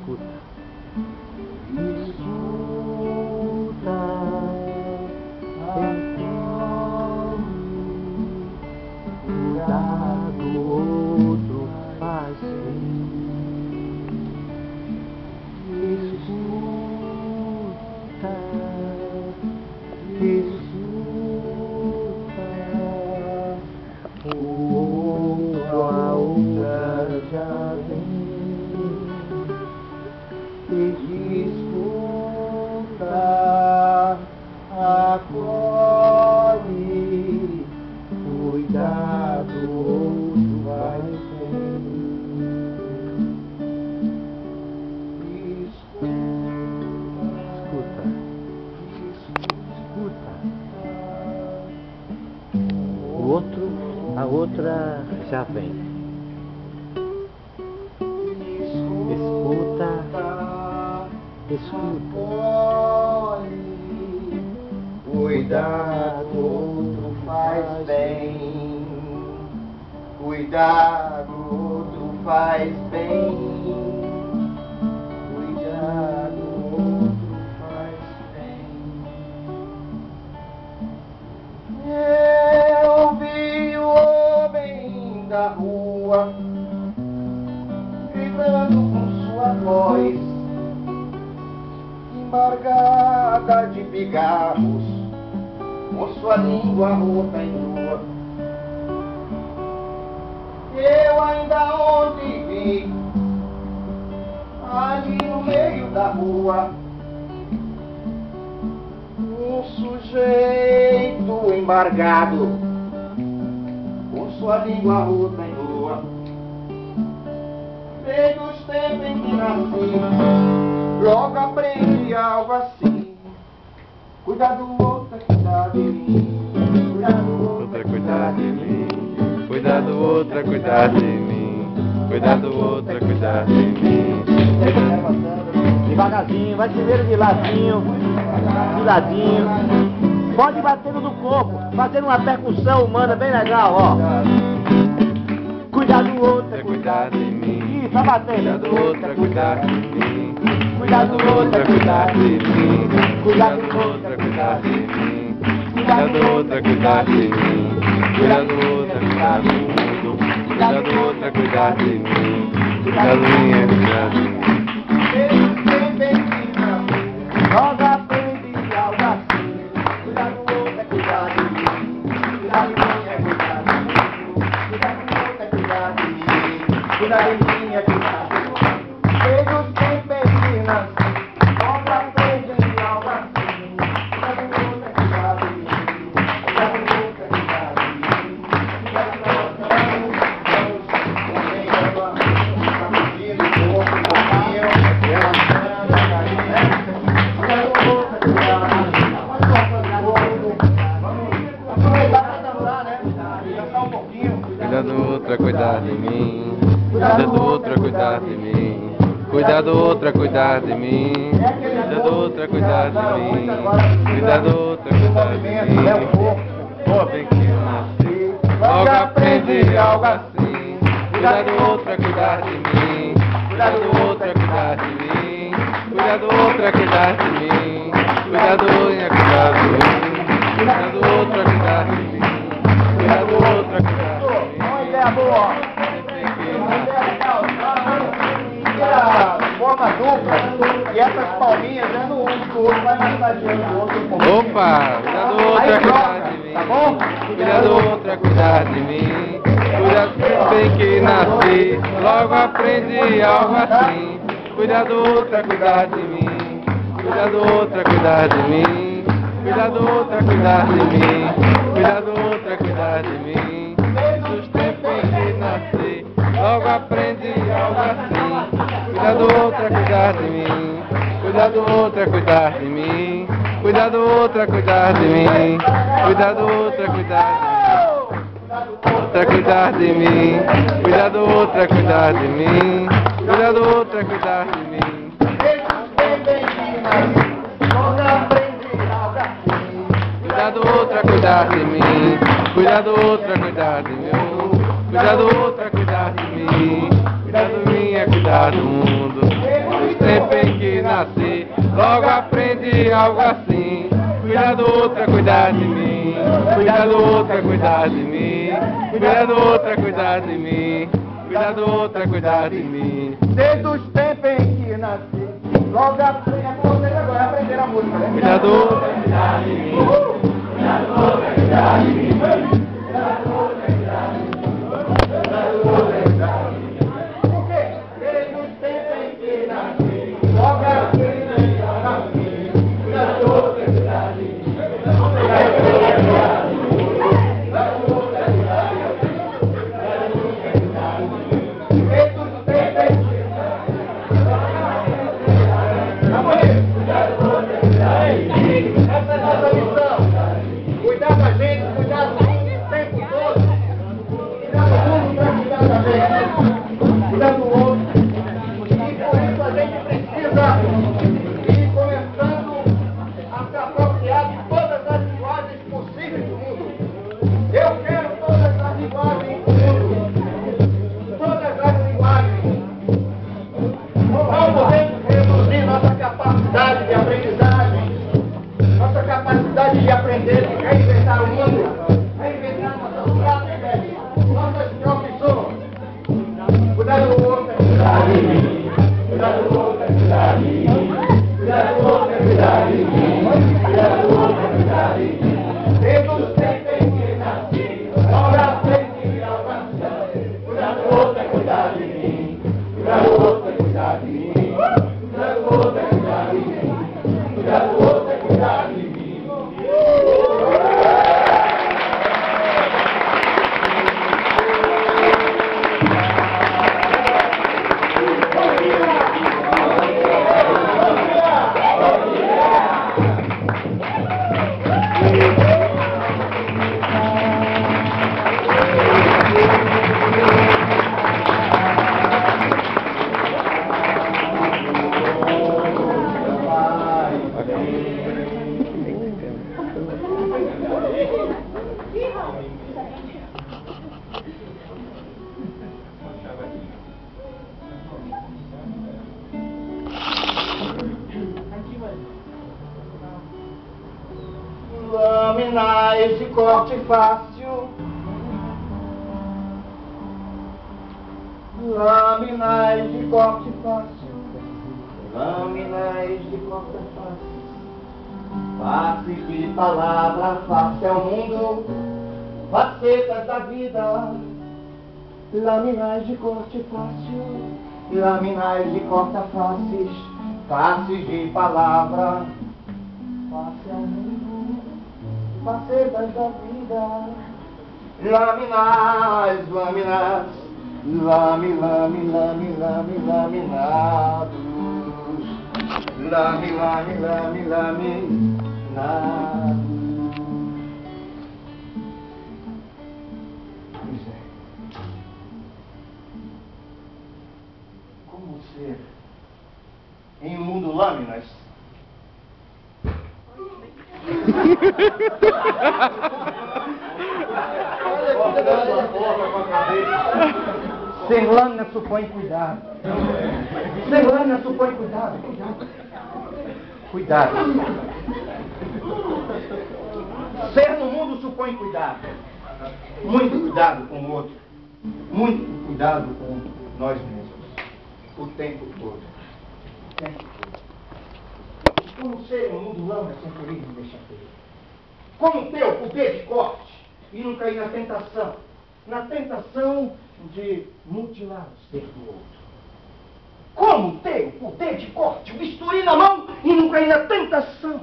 escuta. Escuta, cuidar do outro faz bem. Escuta, escuta, o outro, a outra já vem. Escuta, acolhe, cuidar do outro vai bem. Escuta, escuta. O outro, a outra já vem. Escuta, escuta. Cuidar do outro faz bem. Cuidar do outro faz bem. Cuidar do outro faz bem. Eu vi o homem da rua gritando com sua voz embargada de pigarros, com sua língua rota em lua. Eu ainda ontem vi, ali no meio da rua, um sujeito embargado, com sua língua rota em lua. Desde os tempos em que nasci, logo aprendi algo assim. Cuidar do outro é cuidar de mim. Cuidar do outro é cuidar de mim. Cuidar do outro é cuidar de mim. Cuidar do outro é cuidar de mim. Devagarzinho, vai primeiro de ladinho. Pode batendo no corpo, fazendo uma percussão humana bem legal, ó. Cuidar do outro é cuidar de mim. Isso, vai batendo. Cuidar do outro é cuidar de mim. Cuidar do outro é cuidar de mim. Cuidar do outro é cuidar de mim. Cuidar do outro é cuidar de mim. Cuidar do outro é cuidar do mundo. Cuidar do outro é cuidar de mim. Cuidar do mim é cuidar de mim. Logo aprendi algo assim. Cuidar do outro é cuidar de mim. Cuidar de mim é cuidar de mim. Cuidar do outro é cuidar de mim. Cuidar de mim é cuidar de mim. Desde os tempos em que nasci, logo aprendi algo assim. Cuidar do outro é cuidar de mim. Cuidar do outro é cuidar de mim. Cuidar do outro é cuidar de mim. Cuidar do outro é cuidar de mim. Cuidar do outro é cuidar de mim. Cuidar do outro é cuidar de mim. Cuidar do outro é cuidar de mim. Cuidar do outro é cuidar de mim. Bem que eu nasci, logo aprendi algo assim. Cuidar do outro é cuidar de mim. Cuidar do outro é cuidar de mim. Cuidar do outro é cuidar de mim. Cuidar do outro é cuidar de mim. Cuidar do outro é cuidar de mim. Cuidar do outro é cuidar de mim. Uma ideia boa. Forma dupla. E essas palminhas já no outro vai massageando o outro. Opa! Cuidar do outro é cuidar de mim. Tá bom? Cuidar do outro é cuidar de mim. Cuidar bem que nasci, logo aprendi algo assim. Cuidar do outro é cuidar de mim. Cuidar do outro é cuidar de mim. Cuidar do outro é cuidar de mim. Cuidar do outro é cuidar de mim. Desde os tempos em que nasci, logo aprendi algo assim. Cuidar do outro é cuidar de mim. Cuidar do outro é cuidar de mim. Cuidar do outro é cuidar de mim. Cuidar do outro é cuidar de mim. Outro é cuidar de mim. Cuidar do outro é cuidar de mim. Cuidar do outro é cuidar de mim. Cuidar do outro é cuidar de mim. Cuidar do outro é cuidar de mim. Cuidar do outro é cuidar de mim. Cuidar do mim é cuidar do mundo. logo aprendi algo assim. Cuidar do outro é cuidar de mim. Cuidar do outro é cuidar de mim. Cuidar do outro é cuidar de mim. Cuidar do outro é cuidar de mim. Desde os tempos em que nasci, logo aprendi. É com vocês agora, aprender a música, né? Cuidar do outro é cuidar de mim. Cuidar do outro é cuidar de mim. Cuidar do outro é cuidar de mim. Cuidar do outro é cuidar de mim. Por quê? Desde os tempos em que nasci, logo aprendi a música. Cuidar do outro é cuidar de mim. Essa é a nossa missão. Cuidar da gente, cuidar do mundo o tempo todo. Cuidar do mundo para cuidar da gente. Cuidar do outro. E por isso a gente precisa ir começando a se apropriar de todas as linguagens possíveis do mundo. Eu quero todas as linguagens do mundo. Todas as linguagens. Não podemos reduzir nossa capacidade de aprendizagem. Nossa capacidade de aprender, de reinventar o mundo, reinventar nossas práticas, nossas profissões. Cuidar do outro é cuidar de mim. Cuidar do outro é cuidar de mim. Cuidar do outro é cuidar de mim. Cuidar do outro é cuidar de mim. Desde os tempos em que nasci, logo aprendi a canção. Cuidar do outro é cuidar de mim. Cuidar do outro é cuidar de mim. Cuidar do outro é cuidar de mim. Cuidar do outro é cuidar de mim. Lâminas de corte fácil, lâminas de corte fácil, lâminas de corte fácil, faces de palavra fácil é o mundo, facetas da vida, lâminas de corte fácil, lâminas de corta faces, faces de palavra, face é o mundo. Facetas da vida, lâminas, lâminas, laminados, laminados. Pois é. Como ser em um mundo lâminas? Ser lâmina supõe cuidado. Ser lâmina supõe cuidado. Cuidado. Ser no mundo supõe cuidado. Muito cuidado com o outro. Muito cuidado com nós mesmos. O tempo todo. O tempo todo. Como ser um mundo lâmina sem perigo de deixar ferir. Como ter o poder de corte e não cair na tentação de mutilar o ser do outro. Como ter o poder de corte, o bisturi na mão e não cair na tentação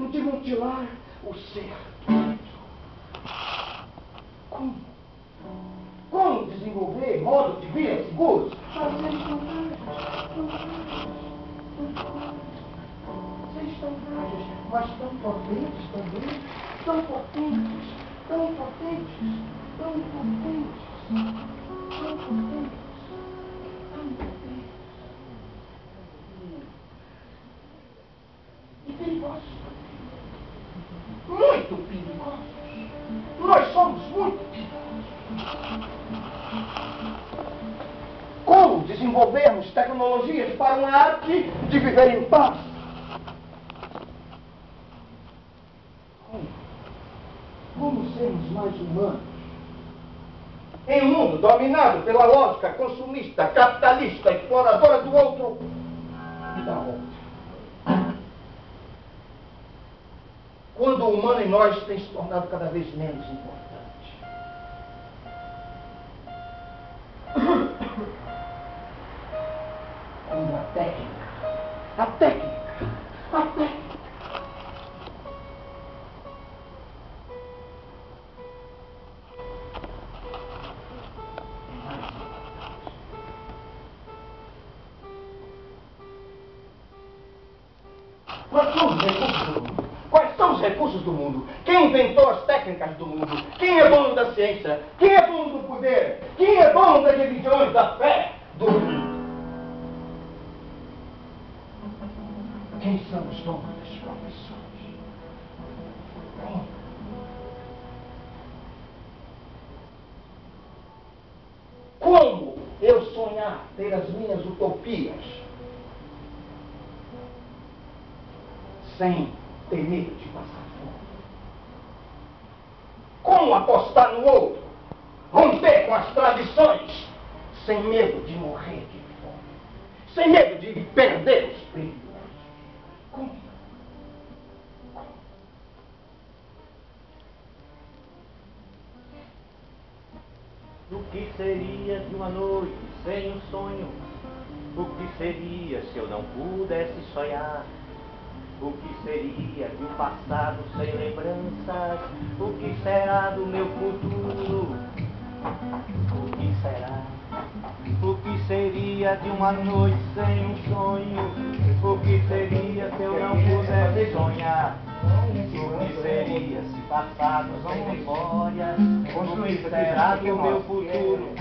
de mutilar o ser do outro. Como desenvolver modos de vida seguros para seres tão frágeis, mas tão potentes também, tão potentes, tão potentes, tão potentes, tão potentes, tão potentes. E perigosos. Muito perigosos. Nós somos muito perigosos. Como desenvolvermos tecnologias para uma arte de viver em paz. Como sermos mais humanos? Em um mundo dominado pela lógica consumista, capitalista, exploradora do outro e da outra. Quando o humano em nós tem se tornado cada vez menos importante. Quando a técnica. Quais são os recursos do mundo? Quem inventou as técnicas do mundo? Quem é dono da ciência? Quem é dono do poder? Quem é dono das religiões, da fé do mundo? Quem são os donos das profissões? Como eu sonhar ter as minhas utopias sem ter medo de passar fome? Como apostar no outro? Romper com as tradições sem medo de morrer de fome? Sem medo de perder os privilégios? Como? O que seria de uma noite sem um sonho? O que seria se eu não pudesse sonhar? O que seria de um passado sem lembranças? O que será do meu futuro? O que será? O que seria de uma noite sem um sonho? O que seria se eu não pudesse sonhar? O que seria se passado sem memórias? O que será do meu futuro?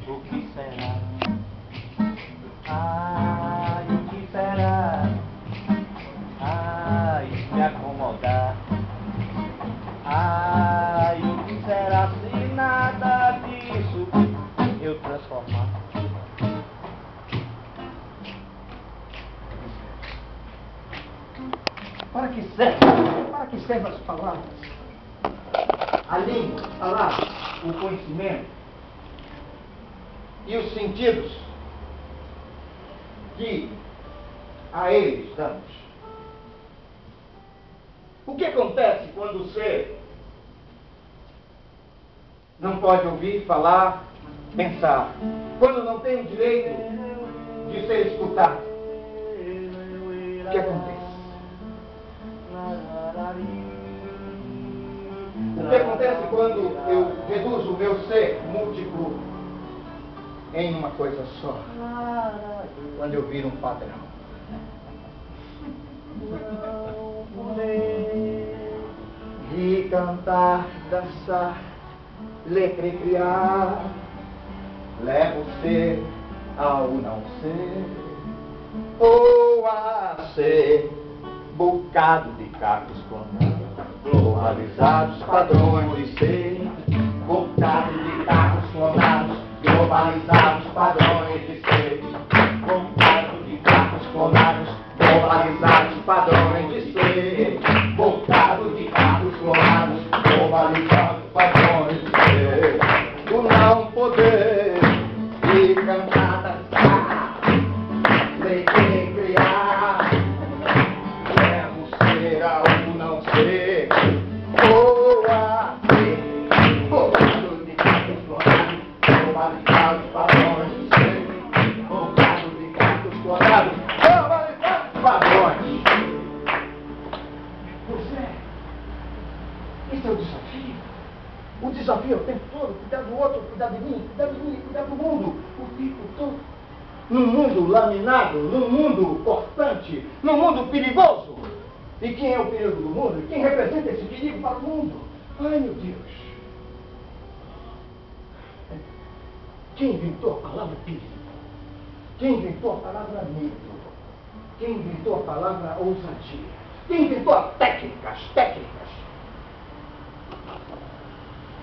O que será? Ai, o que será? Ai, me acomodar. Ai, o que será se nada disso eu transformar? Para que servem as palavras? A língua, as palavras, o conhecimento e os sentidos que a eles damos. O que acontece quando o ser não pode ouvir, falar, pensar? Quando não tem o direito de ser escutado? O que acontece? O que acontece quando eu reduzo o meu ser múltiplo em uma coisa só? Quando eu viro um padrão. Rir, cantar, dançar, ler, criar, leva o ser ao não ser, ou a ser bocado de carros comuns, globalizados, padrões de ser, bocado de carros clonados, globalizados, padrões de ser, bocado de carros clonados, globalizados, padrões de ser, bocado de carros clonados, globalizados, padrões de ser, o não poder e cantar, dançar, ler, criar, leva o ser ao não ser, ou a ser, bocado de carros clonados, globalizados, padrões de ser, bocado de carros clonados, globalizados, padrões. Pois é, esse é o desafio. O desafio é o tempo todo, cuidar do outro, cuidar de mim, cuidar do mundo, o tempo todo. Num mundo laminado, num mundo cortante, num mundo perigoso. E quem é o perigo do mundo? Quem representa esse perigo para o mundo? Ai, meu Deus. Quem inventou a palavra perigo? Quem inventou a palavra medo? Quem inventou a palavra ousadia? Quem inventou as técnicas?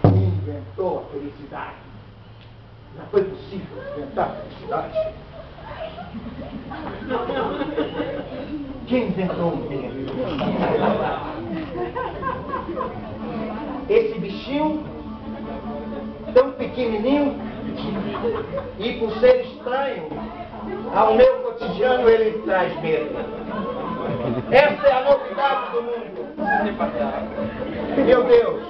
Quem inventou a felicidade? Não foi possível inventar felicidade. Quem inventou o tempo? Esse bichinho, tão pequenininho, e por ser estranho ao meu cotidiano, ele traz medo. Essa é a novidade do mundo. Meu Deus,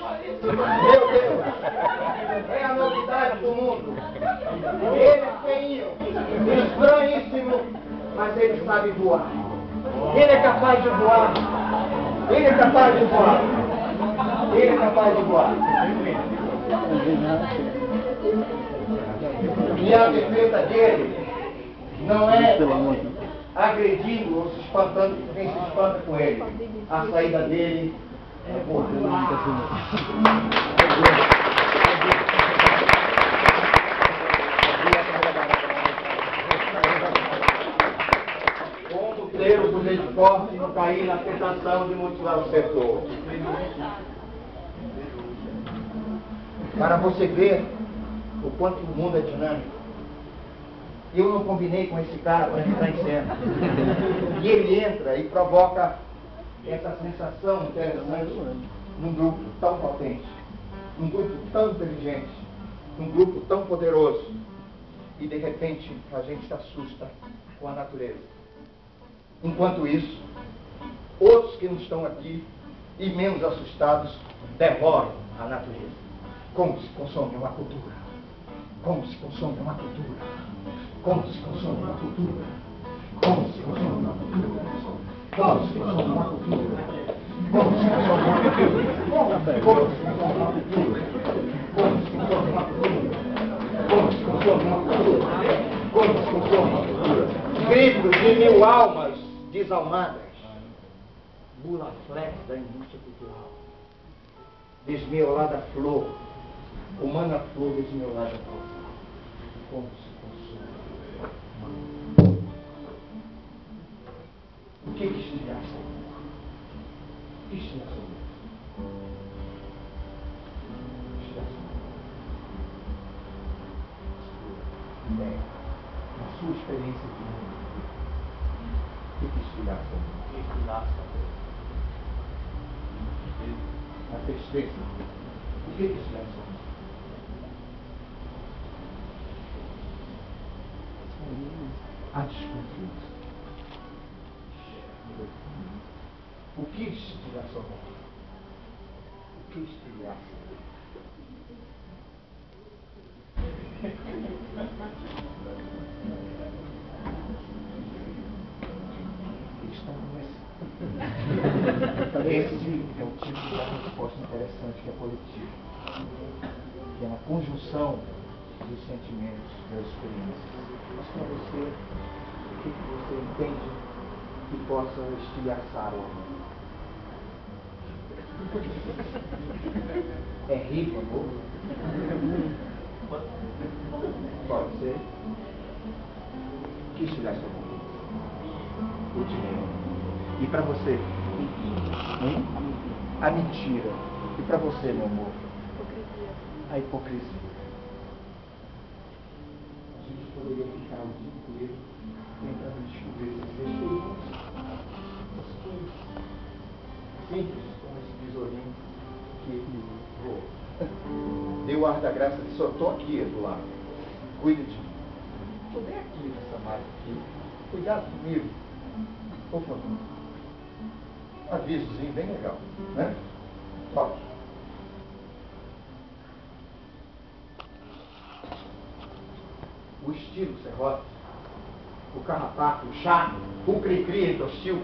é a novidade do mundo. Ele é feinho, estranhíssimo, mas ele sabe voar. Ele é capaz de voar. Ele é capaz de voar. Ele é capaz de voar. E a defesa dele não é agredindo ou se espantando quem se espanta com ele. A saída dele é como ter o poder de forte e não cair na tentação de mutilar o setor. Para você ver o quanto o mundo é dinâmico. Eu não combinei com esse cara para entrar em cena. E ele entra e provoca essa sensação interessante num grupo tão potente, num grupo tão inteligente, num grupo tão poderoso. E de repente a gente se assusta com a natureza. Enquanto isso, outros que não estão aqui e menos assustados devoram a natureza. Como se consome uma cultura. Como se consome uma cultura. Como se consome uma cultura. Como se consome uma cultura. Como se consome uma cultura. Como se consome uma cultura. Como se consome uma cultura. Como se consome uma cultura. Como se consome uma cultura. Como se consome uma cultura. Gritos de 1000 almas desalmadas. Buraflex da indústria cultural. Desmiolada flor. Humana flor desmiolada flor. Como se consome. O que estilhaça? O que estilhaça? Na sua experiência de mundo, o que estilhaça? A tristeza. O que estilhaça? A desconfiança. O que estilhaça? O que estilhaça? Esse é o tipo de resposta interessante que é positiva. Que é uma conjunção dos sentimentos, das experiências. Mas para você, o que você entende que possa estilhaçar o amor? É rir do amor? Pode ser. O que estilhaça o amor? O dinheiro. E para você? A mentira. E para você, meu amor? A hipocrisia. A gente poderia ficar o dia inteiro tentando descobrir esses tesouros. Simples, como esse tesourinho que voou. Deu o ar da graça de só estou aqui do lado. Cuide de mim. Estou bem aqui nessa máquina aqui. Cuidado comigo. Por favor. Avisozinho bem legal, né? Pode. O estilo serrote, o carrapato, o chato, o cri-cri entre hostil,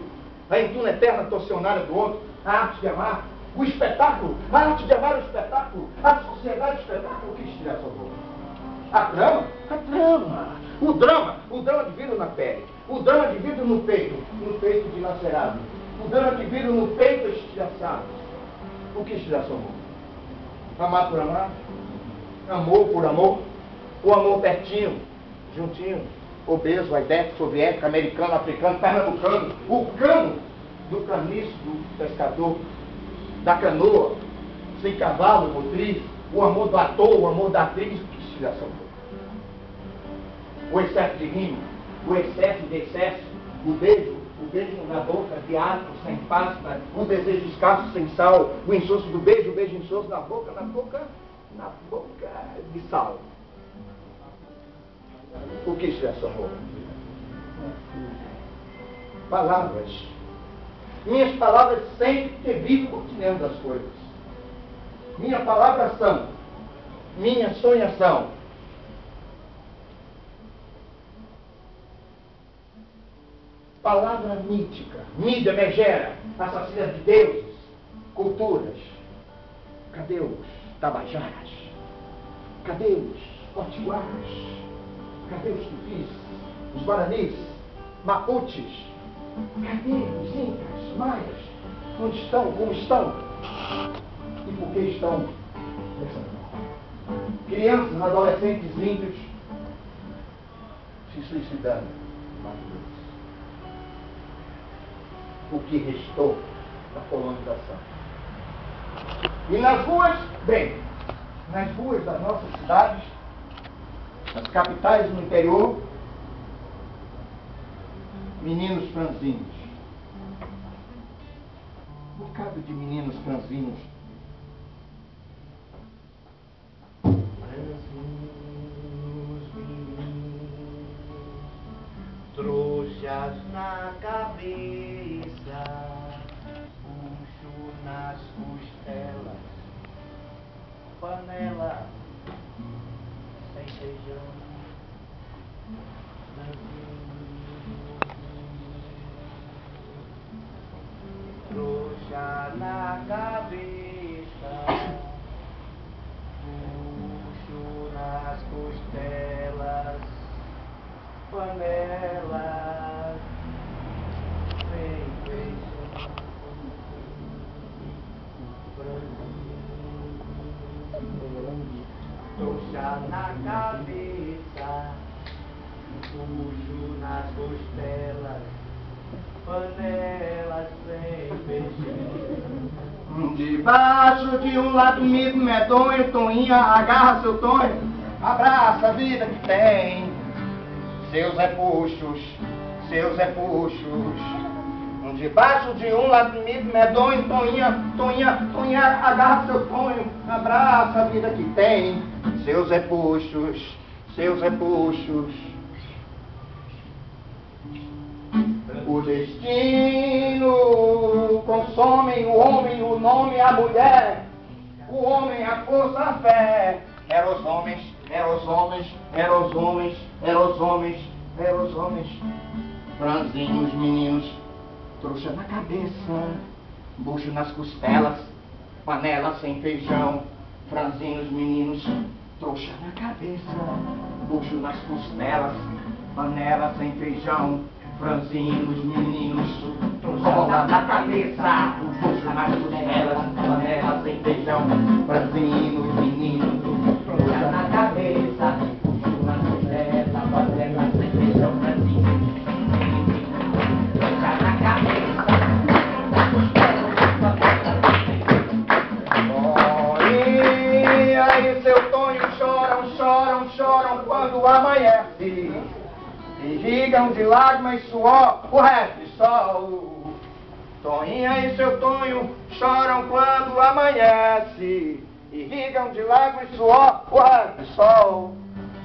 a entuna eterna torcionária do outro, a arte de amar, o espetáculo, a arte de amar o espetáculo, a sociedade do espetáculo, o que estiver a sua boca? A trama? A trama. O drama de vidro na pele, o drama de vidro no peito dilacerado. O drama de vidro no peito estilhaçado. O que estilhaça o amor? Amar por amar? Amor por amor? O amor pertinho, juntinho, obeso, aidético, soviético, americano, africano, pernambucano. O cano do caniço do pescador, da canoa, sem cavalo, motriz. O amor do ator, o amor da atriz. O que estilhaça o amor? o excesso de rima, o excesso de excesso, o beijo na boca, de ato, sem pasta, o desejo escasso, sem sal, o insosso do beijo, o beijo insosso na boca de sal. O que isso é amor? Palavras. Minhas palavras sempre teve o cotidiano das coisas. Minha palavração, minha sonhação. Palavra mítica, mídia megera, assassina de deuses, culturas. Cadê os tabajaras? Cadê os potiguaras? Cadê os tupis, os guaranis, maputes? Cadê os incas, maias? Onde estão? Como estão? E por que estão? Crianças, adolescentes, índios se suicidando. O que restou da colonização. E nas ruas, bem, nas ruas das nossas cidades, nas capitais no interior, meninos franzinos. Um bocado de meninos franzinos. Trouxas na cabeça, bucho nas costelas, panela sem feijão, trouxa na cabeça, bucho nas costelas, panelas sem feijão, trouxa na cabeça, bucho nas costelas, panelas sem feijão. Debaixo de um lado-mido medonho, Toinha agarra seu Tonho, abraça a vida que tem. Seus repuxos, seus repuxos. Debaixo de um lado-mido medonho, Toinha agarra seu Tonho, abraça a vida que tem. Seus repuxos, seus repuxos. O destino consome o homem, o nome, a mulher, o homem, a força, a fé. Eram os homens, eram os homens, eram os homens, eram os homens, eram os homens. Franzinhos, meninos, trouxa na cabeça, bucho nas costelas, panela sem feijão. Franzinhos, meninos, trouxa na cabeça, bucho nas costelas, panela sem feijão. Franzinos, meninos, trouxa na cabeça, bucho nas costelas, panela sem feijão. Franzinos, meninos, trouxa na cabeça, bucho nas costelas, panela sem feijão. Franzinos, trouxa na cabeça, Olha aí seu Tonho, choram, choram, choram quando amanhece. Irrigam de lágrimas e suor o resto de sol. Toinha e seu Tonho choram quando amanhece. Irrigam de lágrimas e suor o resto de sol.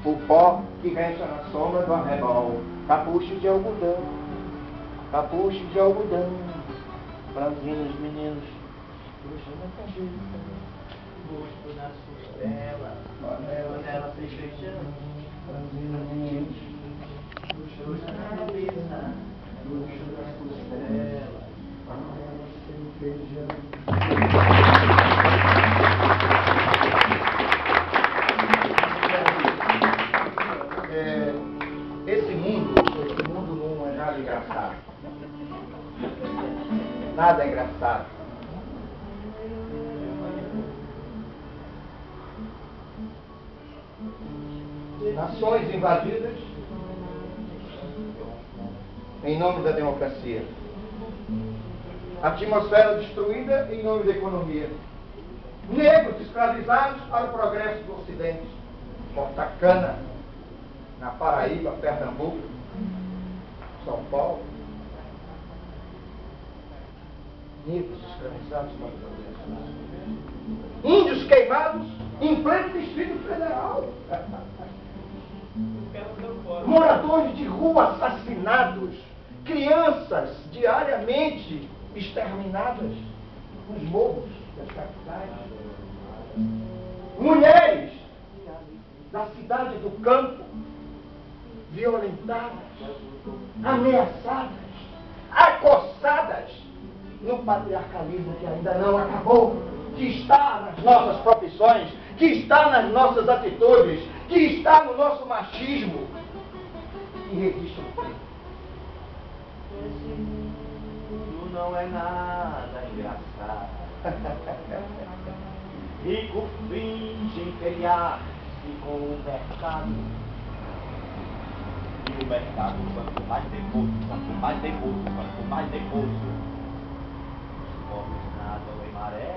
O pó que resta na sombra do arrebol. Capucho de algodão, capucho de algodão. Franzinos, meninos, trouxa na cabeça, Bucho nas costelas, panela sem feijão. franzinos, meninos, Trouxa na cabeça, bucho nas costelas, panela sem feijão. Esse mundo não é nada engraçado. Nada é engraçado. Nações invadidas em nome da democracia. Atmosfera destruída em nome da economia. Negros escravizados para o progresso do Ocidente. Corta-cana, na Paraíba, Pernambuco, São Paulo, negros escravizados para os índios queimados em pleno Distrito Federal, moradores de rua assassinados, crianças diariamente exterminadas nos morros das capitais, mulheres da cidade do campo violentadas, ameaçadas, acossadas no patriarcalismo que ainda não acabou, que está nas nossas profissões, que está nas nossas atitudes, que está no nosso machismo, e resiste ao tempo. Esse mundo não é nada engraçado. Rico finge feriar-se com o mercado. E o mercado, quanto mais depois, quanto mais depois, quanto mais depois, os pobres nadam em maré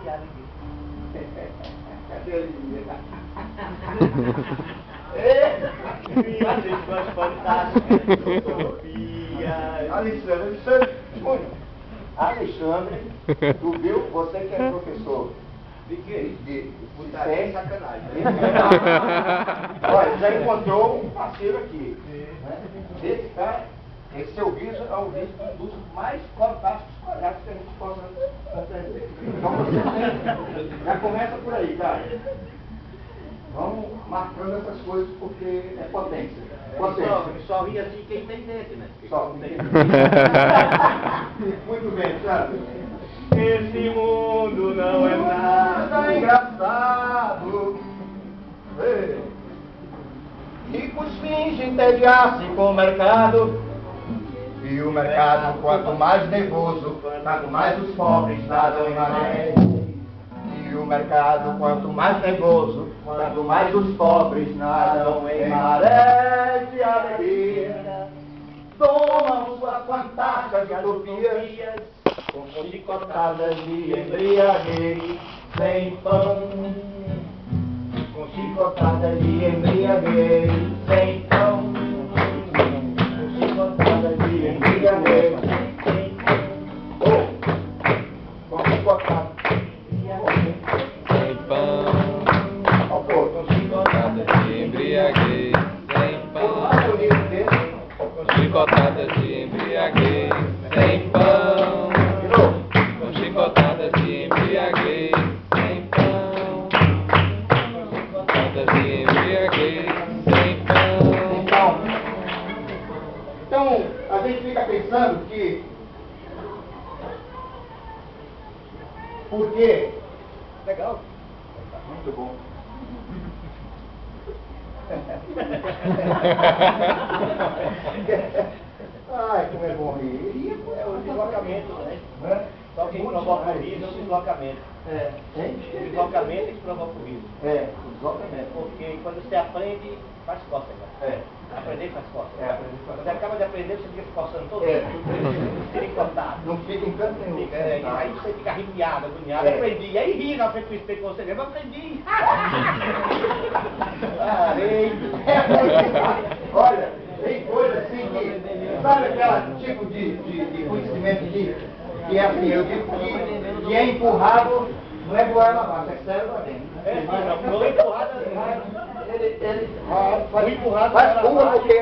e alegria. Cadê a alegria? As suas fantásticas utopias. Alexandre, tu viu? Você que é professor. De quê? De Putaria é sacanagem. Olha, já encontrou um parceiro aqui. Né? Esse cara, esse seu vídeo é um vídeo dos mais fantásticos palhaços que a gente possa aprender. Então você já começa por aí, cara. Vamos marcando essas coisas porque é potência. Só ri assim quem tem dente, né? Só. Muito bem, sabe? Esse mundo não é nada engraçado. Ricos fingem entediar-se com o mercado. E o mercado, quanto mais nervoso, quanto mais os pobres nadam em maré. E o mercado, quanto mais nervoso, quanto mais os pobres nadam em maré de alegria. Tomam suas fantásticas utopias com chicotadas de embriaguez sem pão. Com chicotadas de embriaguez sem pão. Com chicotadas de embriaguez sem pão. Com chicotadas Sem pão, com chicotadas de embriaguez, sem pão, chicotadas de embriaguez, sem pão, com chicotadas de embriaguez, sem pão, chicotadas de embriaguez, sem pão. Então, a gente fica pensando que por quê? Legal. Muito bom. Ai, como é bom rir. É o deslocamento, né? Só quem provoca o riso é o deslocamento. O deslocamento é que provoca o riso. Deslocamento. Porque quando você aprende, faz cócega. Aprender faz cócega. Quando você acaba de aprender, você fica se coçando todo dia. Fica encantado. Não fica em canto nenhum. Aí você fica arrepiado, agoniado. Aprendi. Aí ri na frente do espelho você mesmo. Aprendi. Olha, tem coisa assim que... Sabe aquele tipo de conhecimento que é assim, eu digo que é empurrado, não é goela abaixo, é sério lá dentro. Não é empurrado. Ele faz curva porque...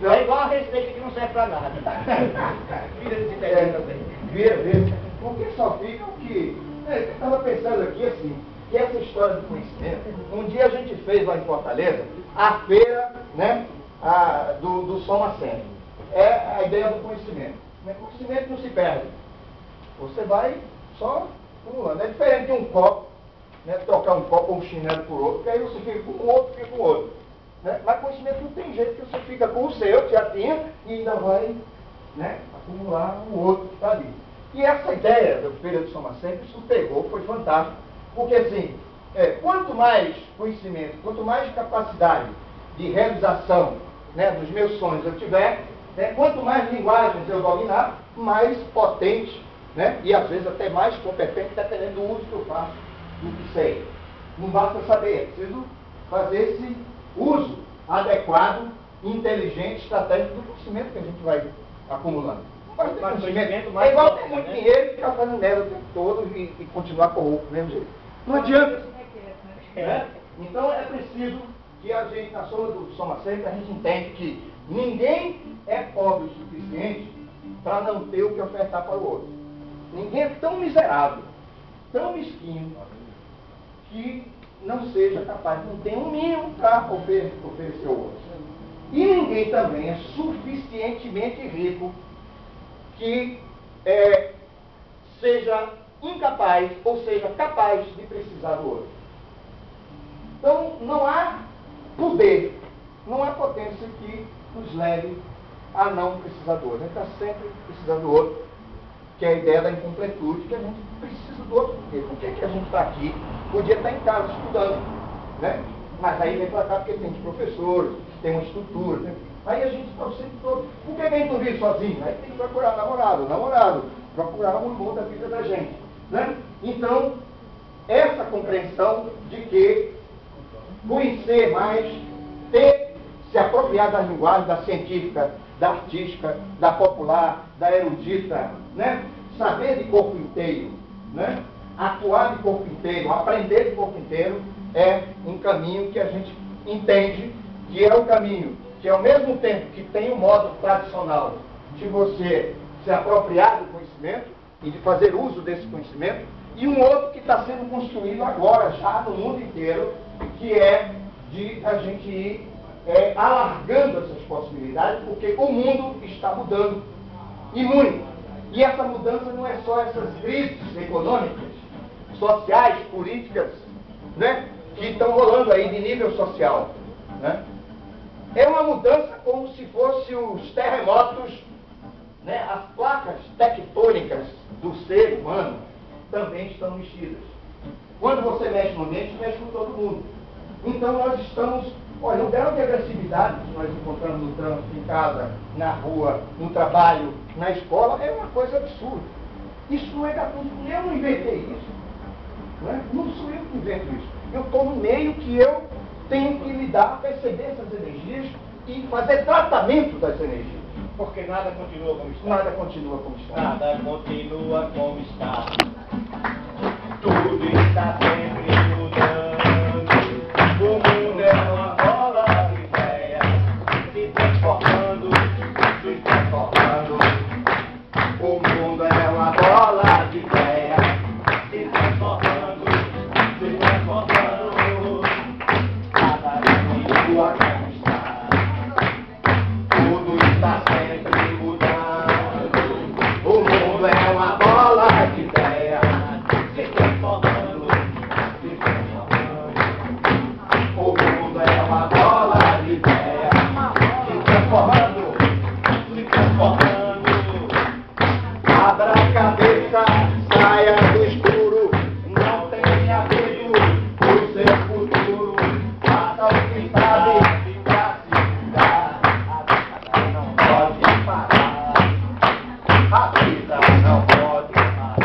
É igual a receita que não serve pra nada. Vira de internet também. Vira. Porque só fica o que... Eu estava pensando aqui assim, que essa história do conhecimento, um dia a gente fez lá em Fortaleza a feira, né, do Soma Sempre. É a ideia do conhecimento. O conhecimento não se perde. Você vai só acumulando. É diferente de um copo, né, trocar um copo ou um chinelo por outro, porque aí você fica com um outro, fica com o outro. Né? Mas conhecimento não tem jeito, que você fica com o seu, que já tinha, e ainda vai, né, acumular o outro que está ali. E essa ideia da feira do Soma Sempre, isso pegou, foi fantástico. Porque assim, quanto mais conhecimento, quanto mais capacidade de realização, né, dos meus sonhos eu tiver, né, quanto mais linguagens eu dominar, mais potente, né, e às vezes até mais competente, dependendo do uso que eu faço do que sei. Não basta saber, é preciso fazer esse uso adequado, inteligente, estratégico do conhecimento que a gente vai acumulando. Não basta ter conhecimento, é igual ter muito dinheiro e ficar fazendo merda o tempo todo e continuar corrupto do mesmo jeito. Não adianta. Então é preciso que a gente, na soma do Soma 6, a gente entende que ninguém é pobre o suficiente para não ter o que ofertar para o outro. Ninguém é tão miserável, tão mesquinho, que não seja capaz, não tem um mínimo para oferecer ao outro. E ninguém também é suficientemente rico que seja incapaz ou seja capaz de precisar do outro. Então não há poder, não há potência que nos leve a não precisar do outro. A gente está sempre precisando do outro, que é a ideia da incompletude, que a gente precisa do outro. Por que a gente está aqui? Podia estar em casa estudando, né? Mas aí vem para cá porque tem professores, tem uma estrutura, né? Aí a gente está o tempo todo. Por que a gente não vive sozinho? Aí tem que procurar namorado, procurar um amor da vida da gente, né? Então, essa compreensão de que conhecer mais, se apropriar das linguagens, da científica, da artística, da popular, da erudita, né? Saber de corpo inteiro, né? Atuar de corpo inteiro, aprender de corpo inteiro, é um caminho que a gente entende que é o caminho que, ao mesmo tempo que tem um modo tradicional de você se apropriar do conhecimento e de fazer uso desse conhecimento, e um outro que está sendo construído agora, já no mundo inteiro, que é de a gente ir alargando essas possibilidades, porque o mundo está mudando, e muito. E essa mudança não é só essas crises econômicas, sociais, políticas, né, que estão rolando aí de nível social, né? É uma mudança como se fossem os terremotos, né, as placas tectônicas do ser humano também estão mexidas. Quando você mexe no ambiente, mexe com todo mundo. Então nós estamos, olha, o grau de agressividade que nós encontramos no trânsito, em casa, na rua, no trabalho, na escola, é uma coisa absurda. Isso não é gratuito, eu não inventei isso. Né? Não sou eu que invento isso. Eu estou no meio que eu tenho que lidar, perceber essas energias e fazer tratamento das energias. Porque nada continua como está. Nada continua como está. Nada continua como está. Tudo está sempre mudando. O mundo é uma bola de ideias, se transformando, se transformando. O mundo é uma bola de ideias, se transformando, se transformando. Nada continua como está. Tudo está sempre mudando. O mundo é uma bola de ideias, se transformando, se transformando. O mundo é uma bola de ideias, se transformando, se transformando. Abra a cabeça, saia do escuro, não tenha medo do seu futuro. Faça o que sabe pra se cuidar. A vida não pode parar. A vida não pode parar.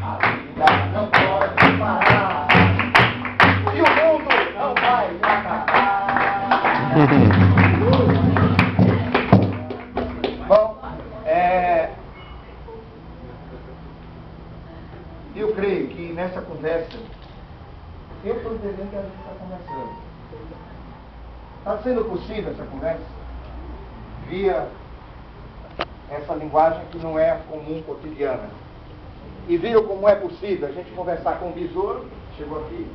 A vida não pode parar. E o mundo não vai acabar. Bom, eu creio que nessa conversa, eu estou entendendo que a gente está conversando. Está sendo possível essa conversa via essa linguagem que não é comum, cotidiana. E viram como é possível a gente conversar com o besouro, chegou aqui,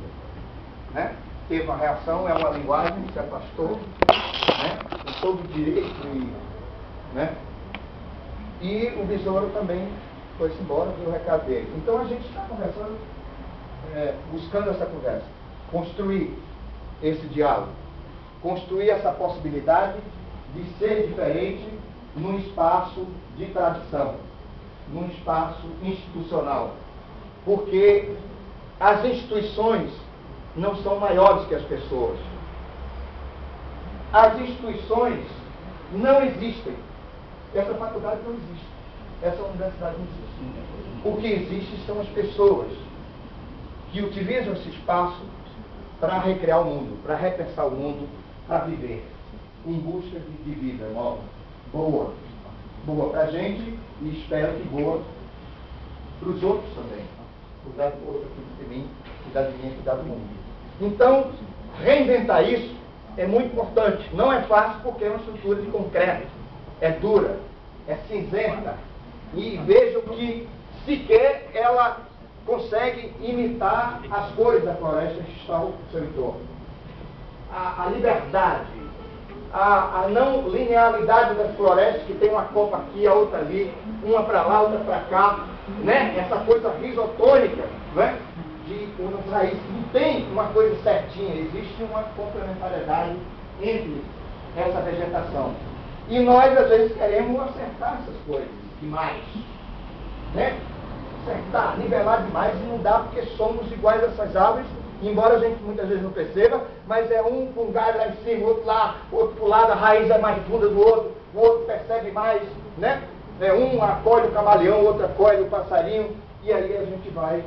né? Teve uma reação, é uma linguagem que se afastou, né? Com todo direito, né? E o besouro também foi-se embora, deu o recado dele. Então a gente está conversando, buscando essa conversa, construir esse diálogo, construir essa possibilidade de ser diferente num espaço de tradição, num espaço institucional. Porque as instituições não são maiores que as pessoas. As instituições não existem. Essa faculdade não existe. Essa universidade não existe. O que existe são as pessoas. que utilizam esse espaço para recriar o mundo, para repensar o mundo, para viver, em busca de vida nova, boa para a gente e espero que boa para os outros também. Cuidar do outro, cuidar de mim, cuidar de mim, cuidar do mundo. Então, reinventar isso é muito importante. Não é fácil porque é uma estrutura de concreto, é dura, é cinzenta. E vejam que sequer ela consegue imitar as cores da floresta que está ao seu entorno. A liberdade, a não linearidade das florestas, que tem uma copa aqui, a outra ali, uma para lá, outra para cá, né? Essa coisa risotônica, né? De umas raízes. Não tem uma coisa certinha, existe uma complementariedade entre essa vegetação. E nós, às vezes, queremos acertar essas coisas demais, né? Acertar, nivelar demais, e não dá porque somos iguais a essas árvores, embora a gente muitas vezes não perceba, mas é um com galho lá em cima, outro lá, outro pro lado, a raiz é mais funda do outro, o outro percebe mais, né? Um acolhe o camaleão, o outro acolhe o passarinho, e aí a gente vai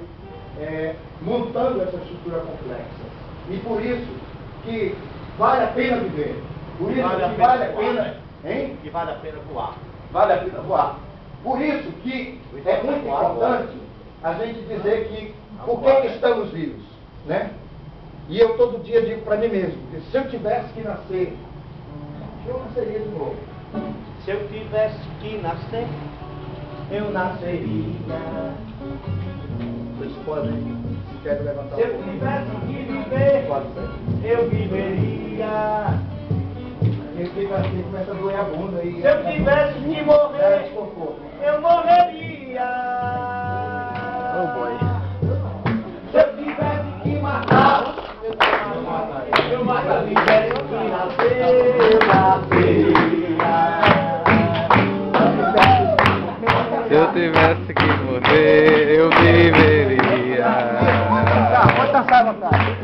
montando essa estrutura complexa. E por isso que vale a pena viver. Por isso que vale a pena, hein? Que vale a pena voar. Vale a pena voar. Por isso que é muito importante a gente dizer que por que estamos vivos, né? E eu todo dia digo para mim mesmo, que se eu tivesse que nascer, eu nasceria de novo. Se eu tivesse que nascer, eu nasceria. Vocês podem, se querem levantar Se eu tivesse que viver, pode ser. eu viveria. Quem fica assim começa a doer a bunda aí. Se eu tivesse que morrer, desconforto. eu morreria. Oh boy. Se eu tivesse que matar, eu mataria. Que nascer, eu nasceria. Se eu tivesse que morrer, eu viveria. Pode dançar à vontade.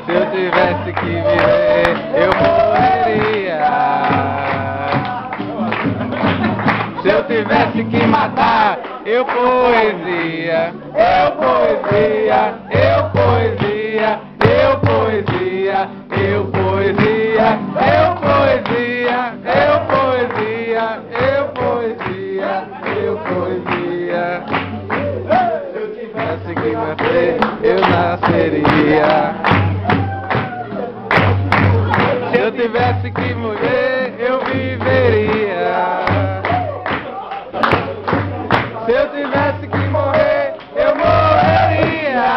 Se eu tivesse que viver, eu morreria. Se eu tivesse que matar, eu poesia, eu poesia, eu poesia, eu poesia, eu poesia, eu poesia, eu poesia, eu poesia, eu poesia. Se eu tivesse que nascer, eu nasceria. Se eu tivesse que morrer, eu viveria. Se eu tivesse que morrer, eu morreria.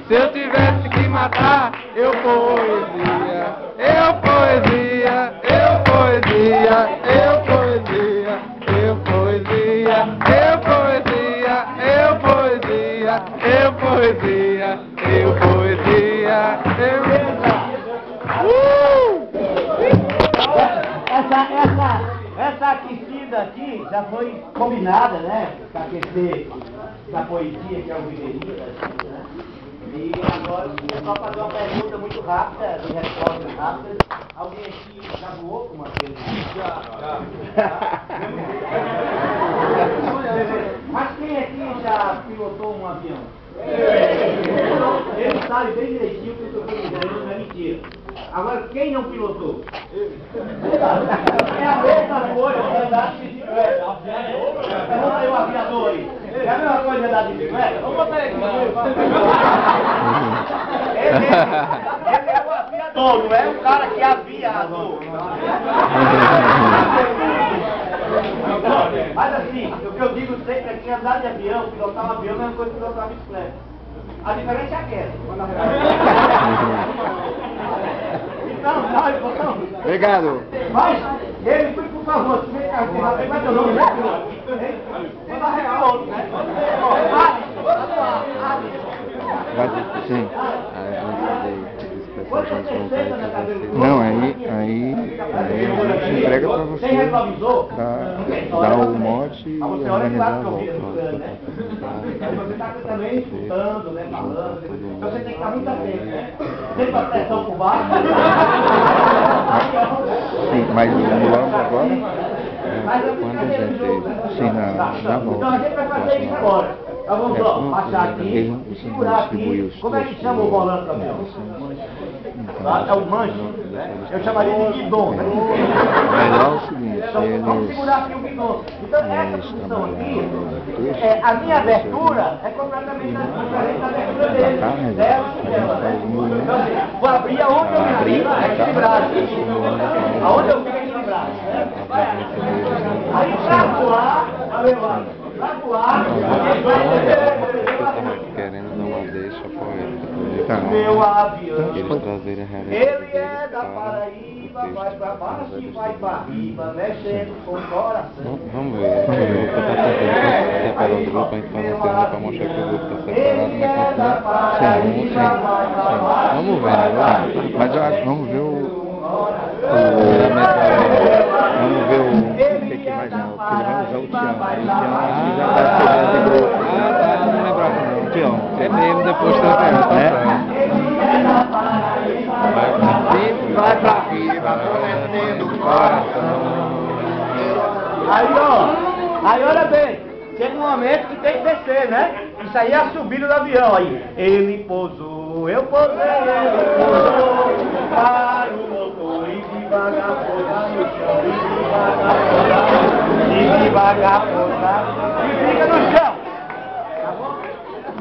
Se eu tivesse que matar, eu poesia. Eu poesia, eu poesia, eu poesia, eu poesia, eu poesia, eu poesia, eu poesia, eu poesia, Essa aquecida aqui já foi combinada, né? Para aquecer da poesia, que é o viveria, né? E agora é só fazer uma pergunta muito rápida, de respostas rápidas. Alguém aqui já voou com uma vez? Já. Mas quem aqui já pilotou um avião? Ele sabe bem direitinho que eu estou dizendo, não é mentira. Agora, quem não pilotou? É a mesma coisa de andar de bicicleta. Vamos aí o aviador aí. É a mesma coisa de andar de bicicleta? Vamos botar ele aqui. Ele é o aviador, não é o cara que é aviador. Mas assim, o que eu digo sempre é que andar de avião, pilotar um avião não é uma coisa que pilotar uma bicicleta. A diferença é aquela. Então, Obrigado. mas, ele, por favor, se vem cá, como é teu nome, né? Manda real, né? Sim. Não, aí a gente entrega pra você dar o mote e organizar a volta. Você está também escutando, né, falando, então você tem que estar muito atento, né? Sempre a pressão por baixo. Sim, mas logo agora, quando a gente... Sim, na volta. Então a gente vai fazer isso agora. Então vamos lá, baixar aqui, segurar aqui. Como é que chama o volante do avião? É o manche, né? Eu chamaria de guidon, né? Melhor é o seguinte, Então, vamos segurar aqui o guidon. Então essa posição aqui, a minha abertura é completamente diferente da abertura dele. Dela e dela, né? Então assim, vou abrir aonde eu fico equilibrado. Aonde eu fico equilibrado, né? Aí pra voar, pra voar, querendo dar uma deixa poética. meu avião, Eles trazerem a realidade ele é da Paraíba, vai pra baixo e vai pra riba, mexendo com o coração. Vamos ver. O grupo tá tentando separar o grupo, a gente faz uma cena pra mostrar que o grupo tá separado, mas continua. Vamos ver, né? Mas eu acho, vamos ver vamos ver o que vai dar, porque ele vai usar o Tião. O Tião já vai ser de grupo. Ah, tá, não lembrava não. Tião, CTM depois também, tá certo. Vai pra riba, prometendo o coração. Aí olha bem, chega um momento que tem que descer, né? Isso aí é a subida do avião aí. Ele pousou, eu pousei, ele pousou.